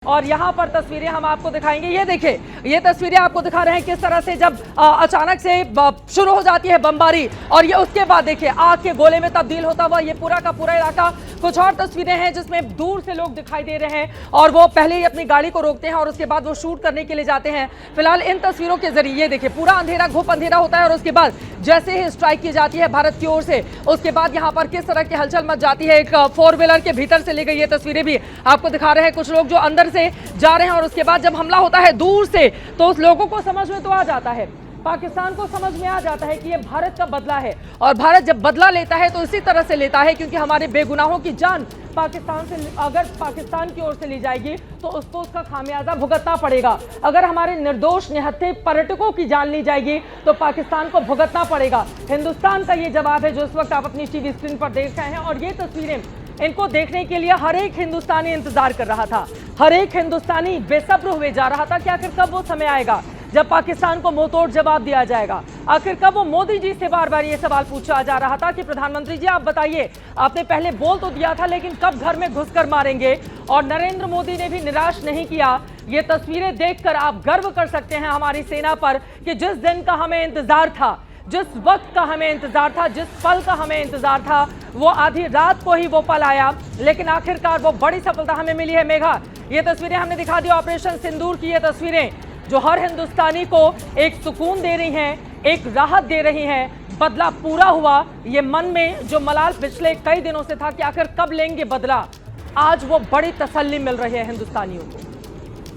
और यहाँ पर तस्वीरें हम आपको दिखाएंगे। ये देखिए, ये तस्वीरें आपको दिखा रहे हैं किस तरह से जब अचानक से शुरू हो जाती है बमबारी और ये उसके बाद देखिए आग के गोले में तब्दील होता हुआ ये पूरा का पूरा इलाका। कुछ और तस्वीरें हैं जिसमें दूर से लोग दिखाई दे रहे हैं और वो पहले ही अपनी गाड़ी को रोकते हैं और उसके बाद वो शूट करने के लिए जाते हैं। फिलहाल इन तस्वीरों के जरिए ये देखिए पूरा अंधेरा, घुप अंधेरा होता है और उसके बाद जैसे ही स्ट्राइक की जाती है भारत की ओर से, उसके बाद यहाँ पर किस तरह की हलचल मच जाती है। एक 4 व्हीलर के भीतर से ली गई ये तस्वीरें भी आपको दिखा रहे हैं। कुछ लोग जो अंदर से जा रहे हैं और उसके बाद जब हमला होता है दूर से तो उस लोगों को समझ में तो आ जाता है, पाकिस्तान को समझ में आ जाता है कि ये भारत का बदला है और भारत जब बदला लेता है तो इसी तरह से लेता है क्योंकि हमारे बेगुनाहों की जान पाकिस्तान से अगर पाकिस्तान की ओर से ली जाएगी तो उसको उसका खामियाजा भुगतना पड़ेगा। अगर हमारे निर्दोष निहत्थे पर्यटकों की जान ली जाएगी तो पाकिस्तान को भुगतना पड़ेगा। हिंदुस्तान का ये जवाब है जो इस वक्त आप अपनी टीवी स्क्रीन पर देख रहे हैं। और ये तस्वीरें इनको देखने के लिए हर एक हिंदुस्तानी इंतजार कर रहा था, हर एक हिंदुस्तानी बेसब्र हुए जा रहा था कि आखिर कब वो समय आएगा जब पाकिस्तान को मुंहतोड़ जवाब दिया जाएगा। आखिर कब वो मोदी जी से बार बार ये सवाल पूछा जा रहा था कि प्रधानमंत्री जी आप बताइए, आपने पहले बोल तो दिया था लेकिन कब घर में घुसकर मारेंगे। और नरेंद्र मोदी ने भी निराश नहीं किया। ये तस्वीरें देखकर आप गर्व कर सकते हैं हमारी सेना पर कि जिस दिन का हमें इंतजार था, जिस वक्त का हमें इंतजार था, जिस पल का हमें इंतजार था, वो आधी रात को ही वो पल आया, लेकिन आखिरकार वो बड़ी सफलता हमें मिली है। मेघा, ये तस्वीरें हमने दिखा दी ऑपरेशन सिंदूर की। ये तस्वीरें जो हर हिंदुस्तानी को एक सुकून दे रही हैं, एक राहत दे रही हैं। बदला पूरा हुआ, ये मन में जो मलाल पिछले कई दिनों से था कि आखिर कब लेंगे बदला, आज वो बड़ी तसल्ली मिल रही है हिंदुस्तानियों को।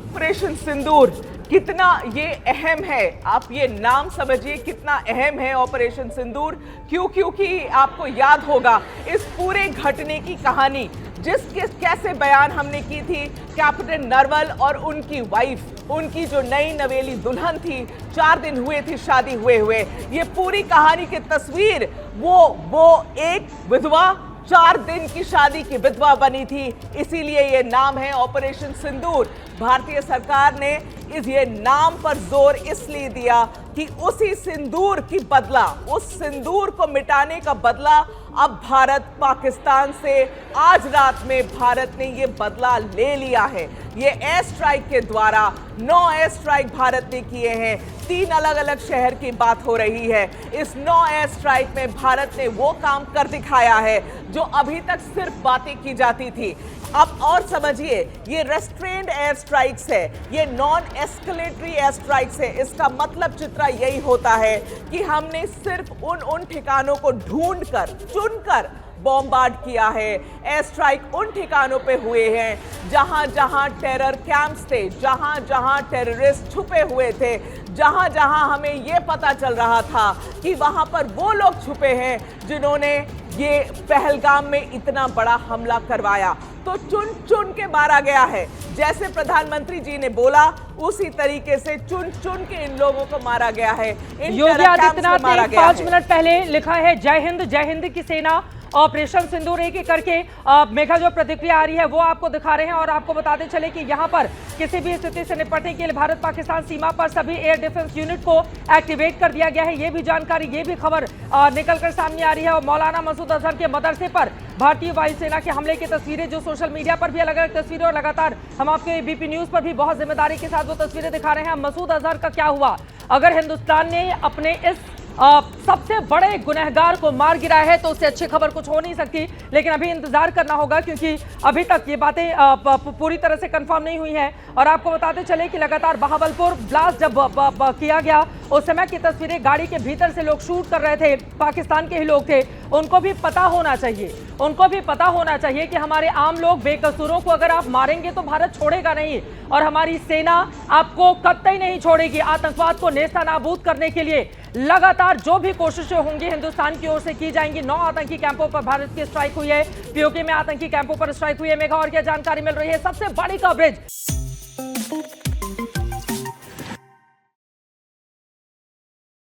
ऑपरेशन सिंदूर कितना ये अहम है, आप ये नाम समझिए कितना अहम है ऑपरेशन सिंदूर। क्योंकि आपको याद होगा इस पूरे घटने की कहानी जिसके कैसे बयान हमने की थी कैप्टन नरवल और उनकी वाइफ, उनकी जो नई नवेली दुल्हन थी, 4 दिन हुए थे शादी हुए। ये पूरी कहानी की तस्वीर वो एक विधवा 4 दिन की शादी की विधवा बनी थी, इसीलिए ये नाम है ऑपरेशन सिंदूर। भारतीय सरकार ने ये नाम पर जोर इसलिए दिया कि उसी सिंदूर की बदला, उस सिंदूर को मिटाने का बदला अब भारत पाकिस्तान से आज रात में भारत ने ये बदला ले लिया है। ये एयर स्ट्राइक के द्वारा 9 एयर स्ट्राइक भारत ने किए हैं, 3 अलग अलग शहर की बात हो रही है। इस 9 एयर स्ट्राइक में भारत ने वो काम कर दिखाया है जो अभी तक सिर्फ बातें की जाती थी। अब और समझिए, ये रेस्ट्रेंड एयर स्ट्राइक्स है, ये नॉन एस्केलेटरी एयर स्ट्राइक्स है। इसका मतलब चित्रा यही होता है कि हमने सिर्फ उन ठिकानों को ढूंढकर, चुनकर बॉम्बार्ड किया है। एयर स्ट्राइक उन ठिकानों पे हुए हैं जहां जहां टेरर कैंप्स थे, जहां जहां टेररिस्ट छुपे हुए थे, जहां जहां हमें ये पता चल रहा था कि वहां पर वो लोग छुपे हैं जिन्होंने ये पहलगाम में इतना बड़ा हमला करवाया। तो चुन चुन के मारा गया है, जैसे प्रधानमंत्री जी ने बोला उसी तरीके से चुन चुन के इन लोगों को मारा गया है। योगी आदित्यनाथ ने 5 मिनट पहले लिखा है जय हिंद की सेना। ऑपरेशन सिंदूर एक एक करके मेघा जो प्रतिक्रिया आ रही है वो आपको दिखा रहे हैं। और आपको बताते चले कि यहाँ पर किसी भी स्थिति से निपटने के लिए भारत पाकिस्तान सीमा पर सभी एयर डिफेंस यूनिट को एक्टिवेट कर दिया गया है। ये भी जानकारी, ये भी खबर निकलकर सामने आ रही है। और मौलाना मसूद अजहर के मदरसे पर भारतीय वायुसेना के हमले की तस्वीरें जो सोशल मीडिया पर भी अलग अलग तस्वीरें, और लगातार हम आपके एबीपी न्यूज पर भी बहुत जिम्मेदारी के साथ वो तस्वीरें दिखा रहे हैं। मसूद अजहर का क्या हुआ, अगर हिंदुस्तान ने अपने इस सबसे बड़े गुनहगार को मार गिराया है तो उससे अच्छी खबर कुछ हो नहीं सकती। लेकिन अभी इंतजार करना होगा क्योंकि अभी तक ये बातें पूरी तरह से कंफर्म नहीं हुई हैं। और आपको बताते चले कि लगातार बहावलपुर ब्लास्ट जब किया गया उस समय की तस्वीरें, गाड़ी के भीतर से लोग शूट कर रहे थे, पाकिस्तान के ही लोग थे। उनको भी पता होना चाहिए, उनको भी पता होना चाहिए कि हमारे आम लोग बेकसूरों को अगर आप मारेंगे तो भारत छोड़ेगा नहीं और हमारी सेना आपको कतई नहीं छोड़ेगी। आतंकवाद को नेस्तनाबूद करने के लिए लगातार जो भी कोशिशें होंगी हिंदुस्तान की ओर से की जाएंगी। 9 आतंकी कैंपों पर भारत की स्ट्राइक हुई है, पीओके में आतंकी कैंपों पर स्ट्राइक हुई है। मेघा, और क्या जानकारी मिल रही है? सबसे बड़ी कवरेज